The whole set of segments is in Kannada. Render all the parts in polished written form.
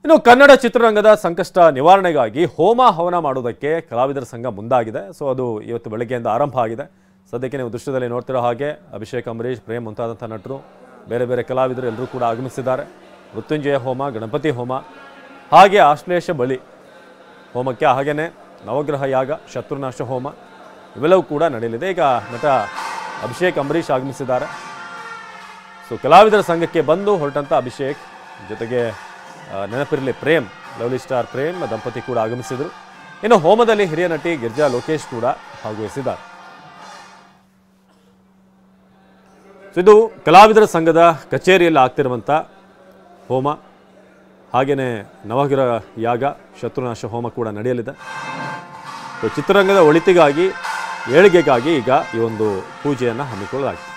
ಇನ್ನು ಕನ್ನಡ ಚಿತ್ರರಂಗದ ಸಂಕಷ್ಟ ನಿವಾರಣೆಗಾಗಿ ಹೋಮ ಹವನ ಮಾಡೋದಕ್ಕೆ ಕಲಾವಿದರ ಸಂಘ ಮುಂದಾಗಿದೆ. ಸೊ ಅದು ಇವತ್ತು ಬೆಳಗ್ಗೆಯಿಂದ ಆರಂಭ ಆಗಿದೆ. ಸದ್ಯಕ್ಕೆ ನೀವು ದೃಶ್ಯದಲ್ಲಿ ನೋಡ್ತಿರೋ ಹಾಗೆ ಅಭಿಷೇಕ್, ಅಂಬರೀಶ್, ಪ್ರೇಮ್ ಮುಂತಾದಂಥ ನಟರು, ಬೇರೆ ಬೇರೆ ಕಲಾವಿದರು ಎಲ್ಲರೂ ಕೂಡ ಆಗಮಿಸಿದ್ದಾರೆ. ಮೃತ್ಯುಂಜಯ ಹೋಮ, ಗಣಪತಿ ಹೋಮ, ಹಾಗೆ ಆಶ್ಲೇಷ ಬಲಿ ಹೋಮಕ್ಕೆ, ಹಾಗೆಯೇ ನವಗ್ರಹ ಯಾಗ, ಶತ್ರುನಾಶ ಹೋಮ ಇವೆಲ್ಲವೂ ಕೂಡ ನಡೆಯಲಿದೆ. ಈಗ ನಟ ಅಭಿಷೇಕ್, ಅಂಬರೀಶ್ ಆಗಮಿಸಿದ್ದಾರೆ. ಸೊ ಕಲಾವಿದರ ಸಂಘಕ್ಕೆ ಬಂದು ಹೊರಟಂಥ ಅಭಿಷೇಕ್ ಜೊತೆಗೆ ನೆನಪಿರಲಿ ಪ್ರೇಮ್, ಲವ್ಲಿ ಸ್ಟಾರ್ ಪ್ರೇಮ್ ದಂಪತಿ ಕೂಡ ಆಗಮಿಸಿದರು. ಇನ್ನು ಹೋಮದಲ್ಲಿ ಹಿರಿಯ ನಟಿ ಗಿರ್ಜಾ ಲೋಕೇಶ್ ಕೂಡ ಭಾಗವಹಿಸಿದ್ದಾರೆ. ಇದು ಕಲಾವಿದರ ಸಂಘದ ಕಚೇರಿಯಲ್ಲಿ ಆಗ್ತಿರುವಂಥ ಹೋಮ, ಹಾಗೆಯೇ ನವಗ್ರಹ ಯಾಗ, ಶತ್ರುನಾಶ ಹೋಮ ಕೂಡ ನಡೆಯಲಿದೆ. ಚಿತ್ರರಂಗದ ಒಳಿತಿಗಾಗಿ, ಏಳಿಗೆಗಾಗಿ ಈಗ ಈ ಒಂದು ಪೂಜೆಯನ್ನು ಹಮ್ಮಿಕೊಳ್ಳಲಾಗಿದೆ.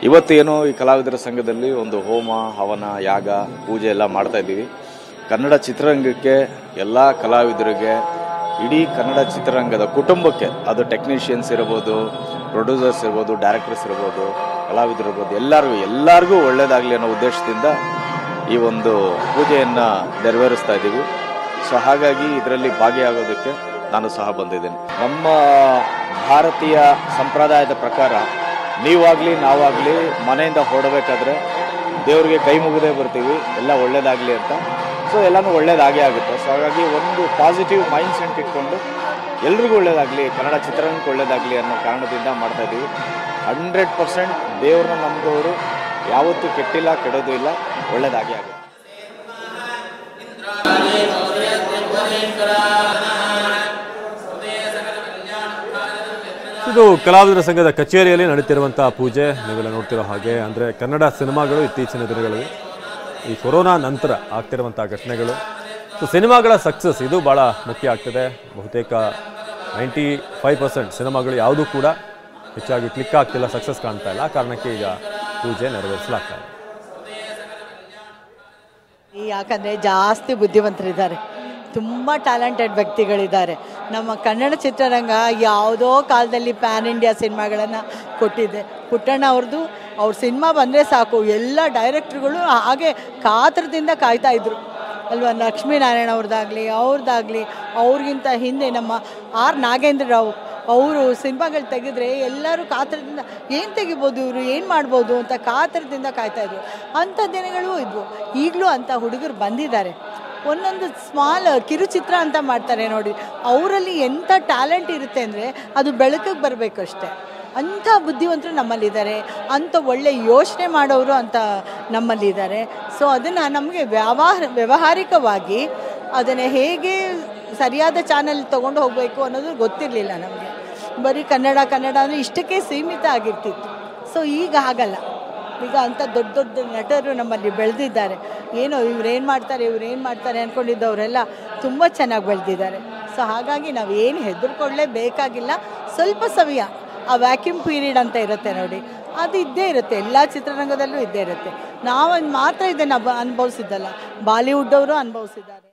ಇವತ್ತು ಏನು ಈ ಕಲಾವಿದರ ಸಂಘದಲ್ಲಿ ಒಂದು ಹೋಮ ಹವನ ಯಾಗ ಪೂಜೆ ಎಲ್ಲ ಮಾಡ್ತಾ ಇದ್ದೀವಿ. ಕನ್ನಡ ಚಿತ್ರರಂಗಕ್ಕೆ ಎಲ್ಲ ಕಲಾವಿದರಿಗೆ, ಇಡೀ ಕನ್ನಡ ಚಿತ್ರರಂಗದ ಕುಟುಂಬಕ್ಕೆ, ಅದು ಟೆಕ್ನಿಷಿಯನ್ಸ್ ಇರ್ಬೋದು, ಪ್ರೊಡ್ಯೂಸರ್ಸ್ ಇರ್ಬೋದು, ಡೈರೆಕ್ಟರ್ಸ್ ಇರ್ಬೋದು, ಕಲಾವಿದರು ಇರ್ಬೋದು, ಎಲ್ಲರಿಗೂ ಒಳ್ಳೇದಾಗಲಿ ಅನ್ನೋ ಉದ್ದೇಶದಿಂದ ಈ ಒಂದು ಪೂಜೆಯನ್ನು ನೆರವೇರಿಸ್ತಾ ಇದ್ದೀವಿ. ಸೊ ಹಾಗಾಗಿ ಇದರಲ್ಲಿ ಭಾಗಿಯಾಗೋದಕ್ಕೆ ನಾನು ಸಹ ಬಂದಿದ್ದೇನೆ. ನಮ್ಮ ಭಾರತೀಯ ಸಂಪ್ರದಾಯದ ಪ್ರಕಾರ ನೀವಾಗಲಿ ನಾವಾಗಲಿ ಮನೆಯಿಂದ ಹೊರಡಬೇಕಾದ್ರೆ ದೇವರಿಗೆ ಕೈ ಮುಗಿದೇ ಬರ್ತೀವಿ, ಎಲ್ಲ ಒಳ್ಳೇದಾಗಲಿ ಅಂತ. ಸೊ ಎಲ್ಲನೂ ಒಳ್ಳೇದಾಗೇ ಆಗುತ್ತೆ. ಸೊ ಹಾಗಾಗಿ ಒಂದು ಪಾಸಿಟಿವ್ ಮೈಂಡ್ ಸೆಟ್ ಇಟ್ಕೊಂಡು ಎಲ್ರಿಗೂ ಒಳ್ಳೇದಾಗಲಿ, ಕನ್ನಡ ಚಿತ್ರರಂಗಕ್ಕೆ ಒಳ್ಳೇದಾಗಲಿ ಅನ್ನೋ ಕಾರಣದಿಂದ ಮಾಡ್ತಾ ಇದ್ದೀವಿ. 100% ದೇವ್ರನ್ನ ನಂಬಿದವರು ಯಾವತ್ತೂ ಕೆಟ್ಟಿಲ್ಲ, ಕೆಡೋದು ಇಲ್ಲ, ಒಳ್ಳೇದಾಗೇ ಆಗುತ್ತೆ. ಇದು ಕಲಾವಿದರ ಸಂಘದ ಕಚೇರಿಯಲ್ಲಿ ನಡೀತಿರುವಂಥ ಪೂಜೆ ನೀವೆಲ್ಲ ನೋಡ್ತಿರೋ ಹಾಗೆ. ಅಂದರೆ ಕನ್ನಡ ಸಿನಿಮಾಗಳು ಇತ್ತೀಚಿನ ದಿನಗಳಲ್ಲಿ ಈ ಕೊರೋನಾ ನಂತರ ಆಗ್ತಿರುವಂಥ ಘಟನೆಗಳು, ಸೊ ಸಿನಿಮಾಗಳ ಸಕ್ಸಸ್ ಇದು ಭಾಳ ಮುಖ್ಯ ಆಗ್ತದೆ. ಬಹುತೇಕ 95% ಸಿನಿಮಾಗಳು ಯಾವುದೂ ಕೂಡ ಹೆಚ್ಚಾಗಿ ಕ್ಲಿಕ್ ಆಗ್ತಿಲ್ಲ, ಸಕ್ಸಸ್ ಕಾಣ್ತಾ ಇಲ್ಲ. ಆ ಕಾರಣಕ್ಕೆ ಈಗ ಪೂಜೆ ನೆರವೇರಿಸಲಾಗ್ತಾ ಇದೆ. ಯಾಕಂದರೆ ಜಾಸ್ತಿ ಬುದ್ಧಿವಂತರಿದ್ದಾರೆ, ತುಂಬ ಟ್ಯಾಲೆಂಟೆಡ್ ವ್ಯಕ್ತಿಗಳಿದ್ದಾರೆ. ನಮ್ಮ ಕನ್ನಡ ಚಿತ್ರರಂಗ ಯಾವುದೋ ಕಾಲದಲ್ಲಿ ಪ್ಯಾನ್ ಇಂಡಿಯಾ ಸಿನಿಮಾಗಳನ್ನು ಕೊಟ್ಟಿದೆ. ಪುಟ್ಟಣ್ಣ ಅವ್ರ ಸಿನಿಮಾ ಬಂದರೆ ಸಾಕು, ಎಲ್ಲ ಡೈರೆಕ್ಟ್ರುಗಳು ಹಾಗೆ ಕಾತರದಿಂದ ಕಾಯ್ತಾಯಿದ್ರು ಅಲ್ವಾ. ಲಕ್ಷ್ಮೀನಾರಾಯಣ ಅವ್ರದ್ದಾಗಲಿ ಅವ್ರಿಗಿಂತ ಹಿಂದೆ ನಮ್ಮ ಆರ್ ನಾಗೇಂದ್ರ ರಾವ್ ಅವರು ಸಿನಿಮಾಗಳು ತೆಗೆದ್ರೆ ಎಲ್ಲರೂ ಕಾತರದಿಂದ ಏನು ತೆಗಿಬೋದು, ಇವರು ಏನು ಮಾಡ್ಬೋದು ಅಂತ ಕಾತರದಿಂದ ಕಾಯ್ತಾಯಿದ್ರು. ಅಂಥ ದಿನಗಳು ಇದ್ವು. ಈಗಲೂ ಅಂಥ ಹುಡುಗರು ಬಂದಿದ್ದಾರೆ. ಒಂದೊಂದು ಸ್ಮಾಲ್ ಕಿರುಚಿತ್ರ ಅಂತ ಮಾಡ್ತಾರೆ ನೋಡಿ, ಅವರಲ್ಲಿ ಎಂಥ ಟ್ಯಾಲೆಂಟ್ ಇರುತ್ತೆ ಅಂದರೆ ಅದು ಬೆಳಕಿಗೆ ಬರಬೇಕು ಅಷ್ಟೇ. ಅಂಥ ಬುದ್ಧಿವಂತರು ನಮ್ಮಲ್ಲಿದ್ದಾರೆ, ಅಂಥ ಒಳ್ಳೆ ಯೋಚನೆ ಮಾಡೋರು ಅಂತ ನಮ್ಮಲ್ಲಿದ್ದಾರೆ. ಸೊ ಅದನ್ನು ನಮಗೆ ವ್ಯಾವಹಾರಿಕವಾಗಿ ಅದನ್ನು ಹೇಗೆ ಸರಿಯಾದ ಚಾನಲ್ ತೊಗೊಂಡು ಹೋಗಬೇಕು ಅನ್ನೋದು ಗೊತ್ತಿರಲಿಲ್ಲ ನಮಗೆ. ಬರೀ ಕನ್ನಡ ಅಂದರೆ ಇಷ್ಟಕ್ಕೆ ಸೀಮಿತ ಆಗಿರ್ತಿತ್ತು. ಸೊ ಈಗ ಹಾಗಲ್ಲ, ಈಗ ಅಂಥ ದೊಡ್ಡ ದೊಡ್ಡ ನಟರು ನಮ್ಮಲ್ಲಿ ಬೆಳೆದಿದ್ದಾರೆ. ಏನೋ ಇವ್ರೇನು ಮಾಡ್ತಾರೆ ಅಂದ್ಕೊಂಡಿದ್ದವರೆಲ್ಲ ತುಂಬ ಚೆನ್ನಾಗಿ ಬೆಳೆದಿದ್ದಾರೆ. ಸೊ ಹಾಗಾಗಿ ನಾವು ಏನು ಹೆದರ್ಕೊಳ್ಳೇಬೇಕಾಗಿಲ್ಲ. ಸ್ವಲ್ಪ ಸಮಯ ಆ ವ್ಯಾಕ್ಯೂಮ್ ಪೀರಿಯಡ್ ಅಂತ ಇರುತ್ತೆ ನೋಡಿ, ಅದು ಇದ್ದೇ ಇರುತ್ತೆ, ಎಲ್ಲ ಚಿತ್ರರಂಗದಲ್ಲೂ ಇದ್ದೇ ಇರುತ್ತೆ. ನಾವು ಮಾತ್ರ ಇದನ್ನು ಅನುಭವಿಸಿದ್ದಲ್ಲ, ಬಾಲಿವುಡ್ ಅವರು ಅನುಭವಿಸಿದ್ದಾರೆ.